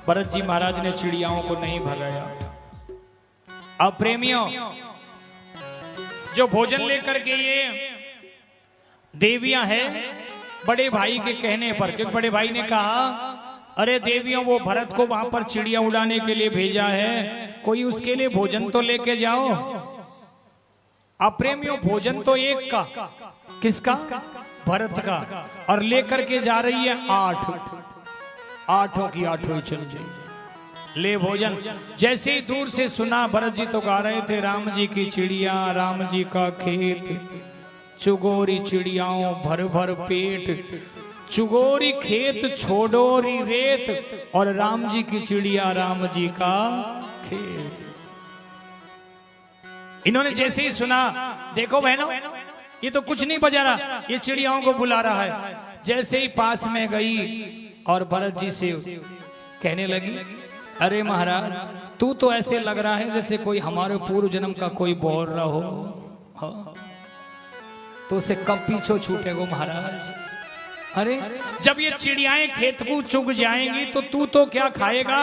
भरत जी महाराज ने चिड़ियाओं को नहीं भगाया। अब प्रेमियों, जो भोजन लेकर के ये देवियां हैं, बड़े भाई के कहने पर, क्योंकि बड़े भाई ने कहा अरे देवियों, वो भरत को वहां पर चिड़िया उड़ाने के लिए भेजा है, कोई उसके लिए भोजन तो लेके जाओ। अब प्रेमियों, भोजन तो एक का, किसका? भरत का, और लेकर के जा रही है 8, आठों की आठों चल जाएगी। ले भोजन। जैसे ही दूर से सुना, भरत जी तो गा रहे थे राम जी की चिड़िया, राम जी का खेत, चुगोरी चिड़ियाओं भर भर पेट, चुगोरी खेत छोड़ोरी रेत, और राम जी की चिड़िया राम जी का खेत। इन्होंने जैसे ही सुना, देखो बहनों, ये तो कुछ नहीं बजा रहा, ये चिड़ियाओं को बुला रहा है। जैसे ही पास में गई और भरत जी से कहने लगी, अरे महाराज, तू तो ऐसे लग रहा है जैसे कोई हमारे पूर्व जन्म का कोई बोल रहा हो। हाँ। तो उसे कब पीछे छूटेगो महाराज? अरे जब ये चिड़ियाएं खेत को चुग जाएंगी तो तू तो क्या खाएगा,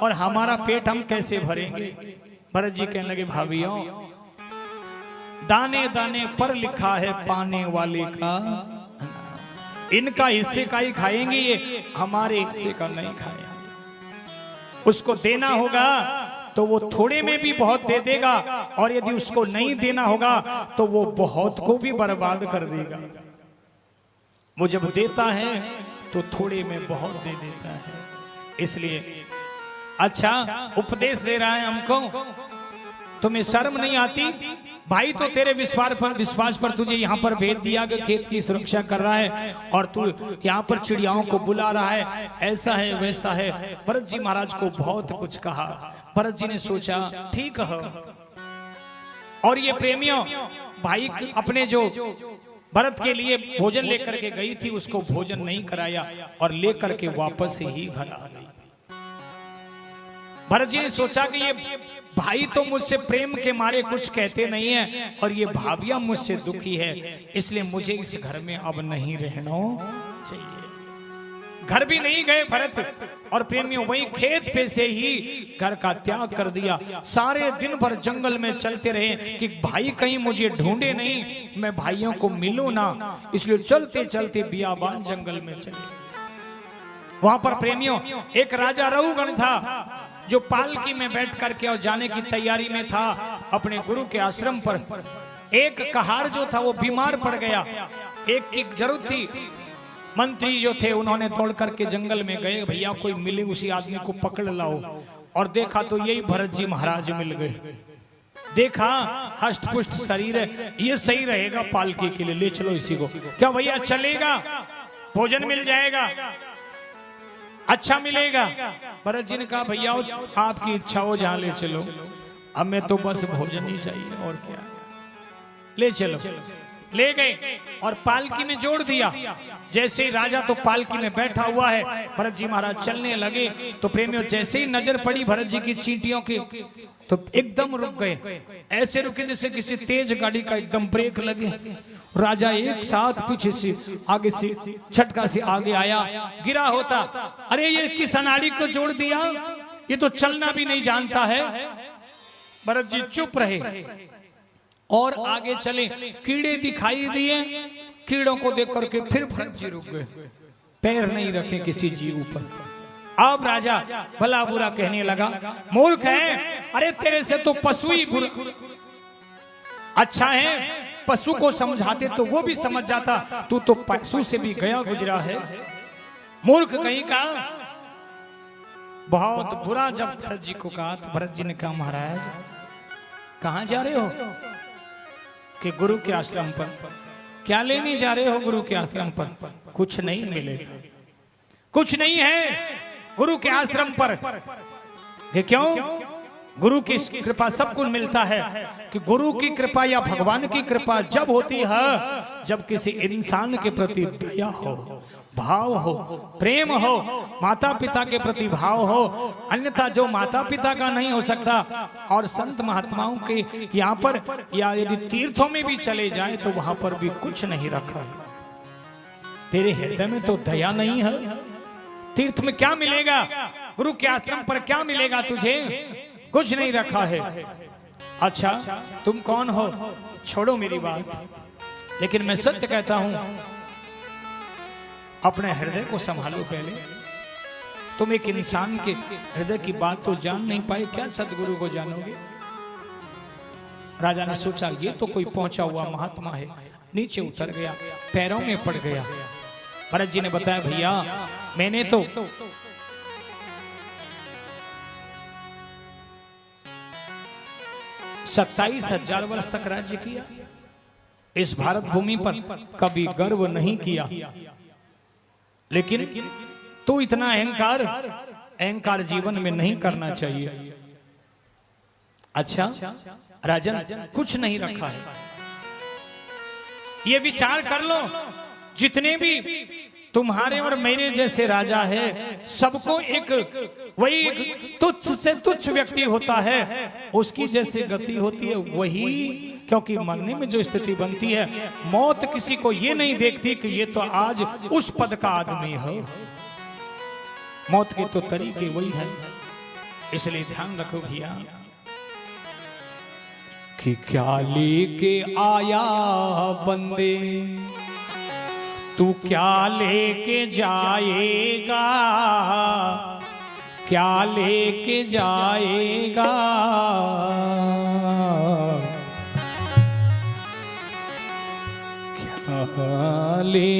और हमारा पेट हम कैसे भरेंगे? भरत जी कहने लगे, भाभीओ, दाने दाने पर लिखा है पाने वाले का, इनका हिस्से का ही खाएंगे, ये हमारे हिस्से का नहीं खाएंगे। उसको देना होगा तो वो थोड़े में भी बहुत दे देगा, और यदि उसको नहीं देना होगा तो वो बहुत को भी बर्बाद कर देगा। वो जब देता है तो थोड़े में बहुत दे देता है। इसलिए अच्छा उपदेश दे रहा है हमको, तुम्हें शर्म नहीं आती? भाई तो तेरे विश्वास पर तुझे यहाँ पर भेज दिया कि खेत की सुरक्षा कर रहा है, और तू यहाँ पर चिड़ियाओं को बुला रहा है, ऐसा है वैसा है। भरत जी महाराज को बहुत कुछ कहा। भरत जी ने सोचा ठीक है। और ये प्रेमियों, भाई अपने जो भरत के लिए भोजन लेकर के गई थी, उसको भोजन नहीं कराया और लेकर के वापस ही घर आ गई। भरत जी ने सोचा कि ये भाई तो मुझसे प्रेम के मारे कुछ कहते नहीं है, और ये भाभियां मुझसे दुखी है, इसलिए मुझे इस घर में अब नहीं रहना चाहिए। घर भी नहीं गए भरत, और प्रेमियों वही खेत पे से ही घर का त्याग कर दिया। सारे दिन भर जंगल में चलते रहे कि भाई कहीं मुझे ढूंढे नहीं, मैं भाइयों को मिलूं ना, इसलिए चलते चलते बियाबान जंगल में चले। वहां पर प्रेमियों एक राजा रघुगण था, जो पालकी में बैठ करके और जाने की तैयारी में था अपने गुरु के आश्रम पर। एक कहार जो था वो बीमार पड़ गया, एक की जरूरत थी। मंत्री जो थे उन्होंने दौड़ करके जंगल में गए, भैया कोई मिले उसी आदमी को पकड़ लाओ, और देखा तो यही भरत जी महाराज मिल गए। देखा हष्ट पुष्ट शरीर है, ये सही रहेगा पालकी के लिए, ले चलो इसी को। क्या भैया चलेगा? भोजन मिल जाएगा, अच्छा मिलेगा। भरत जी ने कहा भैया आपकी इच्छा हो जहां ले चलो, हमें तो बस भोजन ही चाहिए और क्या, ले चलो। ले गए और पालकी में जोड़ दिया। जैसे ही राजा तो पालकी में बैठा हुआ है, भरत जी महाराज चलने लगे तो प्रेमियों जैसे ही नजर पड़ी भरत जी की चींटियों की, तो एकदम रुक गए। ऐसे रुके जैसे किसी तेज गाड़ी का एकदम ब्रेक लगे। राजा एक साथ पीछे से आगे से झटका से आगे आया, गिरा होता। अरे ये किस अनाड़ी को जोड़ दिया, ये तो चलना भी नहीं जानता है। भरत जी चुप रहे और आगे चले। कीड़े दिखाई दिए, कीड़ों को देख करके फिर भरत जी रुक गए, पैर नहीं रखे किसी जीव पर। अब राजा भला बुरा कहने लगा, मूर्ख है, अरे तेरे से तो पशु ही बुरा अच्छा है। पशु को समझाते तो वो भी समझ जाता, तू तो पशु से भी गया गुजरा है, मूर्ख कहीं का। बहुत बुरा जब भरत जी को कहा तो भरत जी ने कहा महाराज कहां जा रहे हो? कि गुरु के आश्रम पर। क्या लेने जा रहे हो गुरु के आश्रम पर? कुछ नहीं मिलेगा, कुछ नहीं है गुरु के आश्रम पर। कि क्यों? गुरु की कृपा सब कुछ मिलता है। कि गुरु की कृपा या भगवान की कृपा जब होती है जब किसी इंसान के प्रति दया हो, भाव हो, प्रेम हो, माता पिता के प्रति भाव हो। अन्यथा जो माता पिता का नहीं हो सकता, और संत महात्माओं के यहाँ पर या यदि तीर्थों में भी चले जाए तो वहां पर भी कुछ नहीं रखा। तेरे हृदय में तो दया नहीं है, तीर्थ में क्या मिलेगा? गुरु के आश्रम पर क्या मिलेगा तुझे? कुछ नहीं रखा है। अच्छा तुम कौन हो? छोड़ो मेरी बात, लेकिन मैं सत्य कहता हूं, अपने हृदय को संभालो पहले। तुम एक इंसान के हृदय की बात तो जान नहीं पाए, क्या सदगुरु को जानोगे? राजा ने सोचा ये तो कोई पहुंचा हुआ महात्मा है, नीचे उतर गया, पैरों में पड़ गया। भरत जी ने बताया भैया मैंने तो 27,000 वर्ष तक राज्य किया, इस भारत भूमि पर कभी गर्व नहीं किया, लेकिन तो इतना अहंकार जीवन में नहीं करना चाहिए। अच्छा राजन कुछ नहीं रखा है, ये विचार कर लो, जितने भी तुम्हारे और मेरे जैसे राजा है, सबको एक वही एक तुच्छ से तुच्छ व्यक्ति होता है, उसकी जैसे गति होती है वही, क्योंकि मरने में जो स्थिति बनती है, मौत किसी को ये नहीं देखती कि ये तो आज उस पद का आदमी है। मौत के तो तरीके वही है, इसलिए ध्यान रखो भैया कि क्या लेके आया बंदे, तू क्या लेके जाएगा, क्या लेके जाएगा, क्या ले